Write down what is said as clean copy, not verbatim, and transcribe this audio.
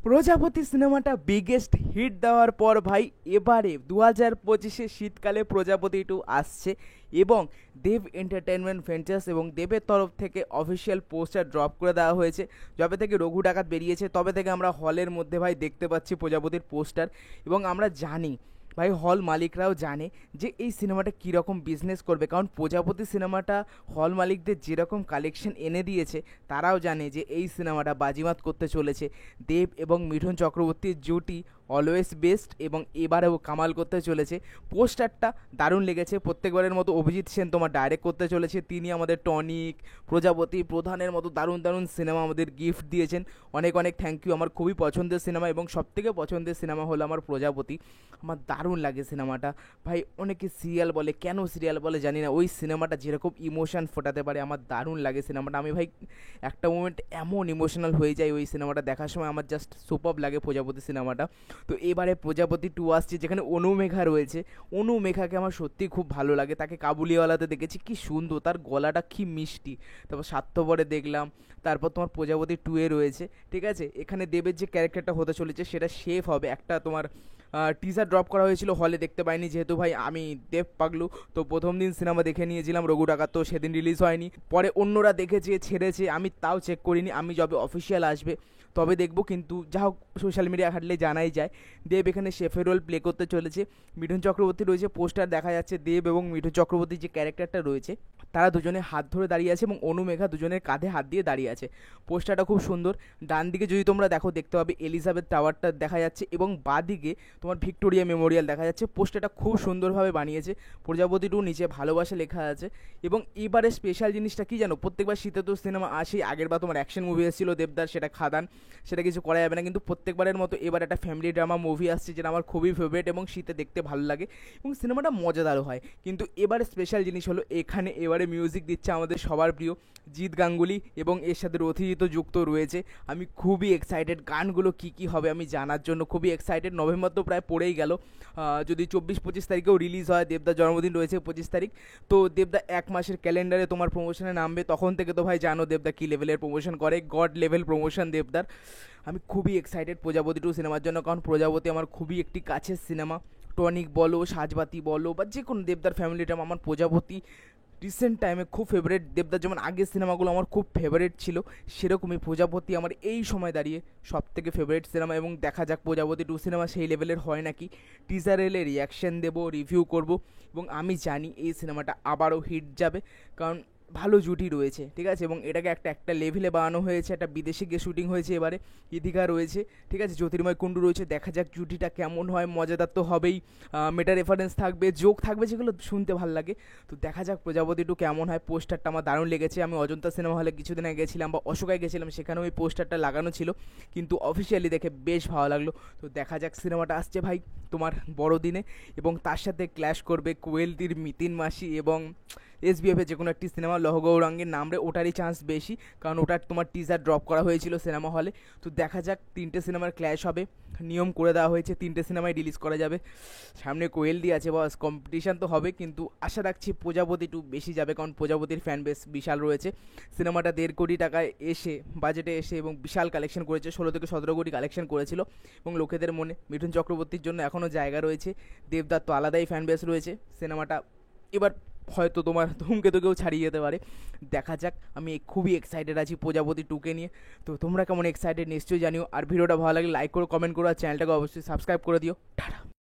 প্রজাপতি সিনেমাটা biggest hit দেওয়ার পর ভাই এবারে 2025-এ শীতকালে প্রজাপতি 2 আসছে এবং দেব এন্টারটেনমেন্ট ভেঞ্চার্স এবং দেবের তরফ থেকে অফিসিয়াল পোস্টার ড্রপ করে দেওয়া হয়েছে। যবে থেকে রঘু ডাকাত বেরিয়েছে তবে থেকে আমরা হলের মধ্যে ভাই দেখতে পাচ্ছি প্রজাপতির পোস্টার এবং আমরা জানি ভাই হল মালিকরাও জানে যে এই সিনেমাটা কীরকম বিজনেস করবে, কারণ প্রজাপতি সিনেমাটা হল মালিকদের যেরকম কালেকশন এনে দিয়েছে তারাও জানে যে এই সিনেমাটা বাজিমাত করতে চলেছে। দেব এবং মিঠুন চক্রবর্তীর জুটি অলওয়েজ বেস্ট এবং এবারেও কামাল করতে চলেছে। পোস্টারটা দারুণ লেগেছে। প্রত্যেকবারের মতো অভিজিৎ সেন তোমার ডাইরেক্ট করতে চলেছে, তিনি আমাদের টনিক, প্রজাপতি, প্রধানের মতো দারুণ দারুণ সিনেমা আমাদের গিফট দিয়েছেন। অনেক অনেক থ্যাংক ইউ। আমার খুবই পছন্দের সিনেমা এবং সবথেকে পছন্দের সিনেমা হলো আমার প্রজাপতি। আমার দারুণ লাগে সিনেমাটা ভাই। অনেকে সিরিয়াল বলে, কেন সিরিয়াল বলে জানি না, ওই সিনেমাটা যেরকম ইমোশন ফোটাতে পারে আমার দারুণ লাগে সিনেমাটা। আমি ভাই একটা মোমেন্ট এমন ইমোশনাল হয়ে যায় ওই সিনেমাটা দেখার সময়, আমার জাস্ট সুপার লাগে প্রজাপতি সিনেমাটা। তো এবারে প্রজাপতি 2 আসছে যেখানে অনু মেঘা রয়েছে। অনু মেঘাকে আমার সত্যিই খুব ভালো লাগে, তাকে কাবুলিওয়ালাতে দেখেছি, কি সুন্দর, তার গলাটা কি মিষ্টি। তারপর স্বার্থপরে দেখলাম, তারপর তোমার প্রজাপতি 2-এ রয়েছে। ঠিক আছে, এখানে দেবের যে ক্যারেক্টারটা হতে চলেছে সেটা শেফ হবে। একটা তোমার টিজার ড্রপ করা হয়েছিল, হলে দেখতে পাইনি যেহেতু ভাই আমি দেব পাগলু, তো প্রথম দিন সিনেমা দেখে নিয়েছিলাম রঘু ডাকাত, তো সেদিন রিলিজ হয়নি। পরে অন্যরা দেখেছে, ছেড়েছে, আমি তাও চেক করিনি। আমি যবে অফিসিয়াল আসবে তবে দেখবো, কিন্তু যা হোক সোশ্যাল মিডিয়া ঘাটলে জানাই যায় দেব এখানে শেফের রোল প্লে করতে চলেছে। মিঠুন চক্রবর্তী রয়েছে, পোস্টার দেখা যাচ্ছে। দেব এবং মিঠুন চক্রবর্তীর যে ক্যারেক্টারটা রয়েছে তারা দুজনে হাত ধরে দাঁড়িয়ে আছে এবং অনু মেঘা দুজনের কাঁধে হাত দিয়ে দাঁড়িয়ে আছে। পোস্টারটা খুব সুন্দর। ডান দিকে যদি তোমরা দেখো দেখতে পাবে এলিজাবেথ টাওয়ারটা দেখা যাচ্ছে এবং বাঁ দিকে তোমার ভিক্টোরিয়া মেমোরিয়াল দেখা যাচ্ছে। পোস্টারটা খুব সুন্দরভাবে বানিয়েছে। প্রজাপতি 2 নিচে ভালোবাসা লেখা আছে। এবং এবারে স্পেশাল জিনিসটা কি জানো, প্রত্যেকবার শীতে তো সিনেমা আসেই, আগের বার তোমার অ্যাকশন মুভি এসেছিলো দেবদার, সেটা খাদান, সেটা কিছু করা যাবে না, কিন্তু প্রত্যেকবারের মতো এবার একটা ফ্যামিলি ড্রামা মুভি আসছে যেটা আমার খুবই ফেভারিট এবং শীতে দেখতে ভালো লাগে এবং সিনেমাটা মজাদারও হয়। কিন্তু এবারে স্পেশাল জিনিস হলো এখানে এবারে মিউজিক দিচ্ছে আমাদের সবার প্রিয় জিৎ গাঙ্গুলি এবং এর সাথে রথিজিত যুক্ত রয়েছে। আমি খুবই এক্সাইটেড, গানগুলো কী কী হবে আমি জানার জন্য খুবই এক্সাইটেড। নভেম্বর তো প্রায় পড়েই গেল, যদি 24-25 তারিখেও রিলিজ হয়, দেবদার জন্মদিন রয়েছে 25 তারিখ, তো দেবদা 1 মাসের ক্যালেন্ডারে তোমার প্রমোশনে নামবে। তখন থেকে তো ভাই জানো দেবদা কী লেভেলের প্রমোশন করে, গড লেভেল প্রমোশন দেবদার। আমি খুবই এক্সাইটেড প্রজাপতি 2 সিনেমার জন্য, কারণ প্রজাপতি আমার খুবই একটি কাছের সিনেমা। টনিক বলো, সাজবাতি বলো, বা যে কোনো দেবদার ফ্যামিলি ড্রামা, আমার প্রজাপতি রিসেন্ট টাইমে খুব ফেভারিট। দেবদার যেমন আগের সিনেমাগুলো আমার খুব ফেভারিট ছিল, সেরকমই প্রজাপতি আমার এই সময় দাঁড়িয়ে সব থেকে ফেভারিট সিনেমা। এবং দেখা যাক প্রজাপতি 2 সিনেমা সেই লেভেলের হয় নাকি। টিজার এলে রিয়াকশান দেবো, রিভিউ করব এবং আমি জানি এই সিনেমাটা আবারও হিট যাবে, কারণ ভালো জুটি রয়েছে। ঠিক আছে, এবং এটাকে একটা লেভেলে বানানো হয়েছে, একটা বিদেশে গিয়ে শুটিং হয়েছে এবারে। ইদিকা রয়েছে, ঠিক আছে, জ্যোতির্ময় কুণ্ডু রয়েছে। দেখা যাক জুটিটা কেমন হয়, মজাদার তো হবেই। মেটা রেফারেন্স থাকবে, জোক থাকবে, যেগুলো শুনতে ভালো লাগে। তো দেখা যাক প্রজাপতি 2 কেমন হয়। পোস্টারটা আমার দারুণ লেগেছে। আমি অজন্তা সিনেমা হলে কিছুদিন আগে গেছিলাম, বা অশোকায় গেছিলাম, সেখানেও ওই পোস্টারটা লাগানো ছিল, কিন্তু অফিসিয়ালি দেখে বেশ ভালো লাগলো। তো দেখা যাক, সিনেমাটা আসছে ভাই তোমার বড়দিনে এবং তার সাথে ক্ল্যাশ করবে কোয়েলদির মিতিন মাসি এবং এসবিএফের যে কোনো একটি সিনেমা, লহ গৌরাঙ্গের নামরে, ওটারই চান্স বেশি, কারণ ওটার তোমার টিজার ড্রপ করা হয়েছিল সিনেমা হলে। তো দেখা যাক, 3টে সিনেমার ক্ল্যাশ হবে, নিয়ম করে দেওয়া হয়েছে, 3টে সিনেমায় রিলিজ করা যাবে। সামনে কোয়েলদি আছে, বস কম্পিটিশান তো হবে, কিন্তু আশা রাখছি প্রজাপতি 2 বেশি যাবে, কারণ প্রজাপতির ফ্যান বেস বিশাল রয়েছে। সিনেমাটা 1.5 কোটি টাকায় এসে, বাজেটে এসে, এবং বিশাল কালেকশন করেছে, 16 থেকে 17 কোটি কালেকশন করেছিল। এবং লোকেদের মনে মিঠুন চক্রবর্তীর জন্য এখনও জায়গা রয়েছে, দেবদার তো আলাদাই ফ্যান বেস রয়েছে। সিনেমাটা এবার হয়তো তোমার ধূমকেতুকেও ছাড়িয়ে যেতে পারে, দেখা যাক। আমি খুবই এক্সাইটেড আছি প্রজাপতি 2কে নিয়ে। তো তোমরা কেমন এক্সাইটেড নিশ্চয়ই জানিও। আর ভিডিওটা ভালো লাগলে লাইক করো, কমেন্ট করো, আর চ্যানেলটাকে অবশ্যই সাবস্ক্রাইব করে দিও। টাটা।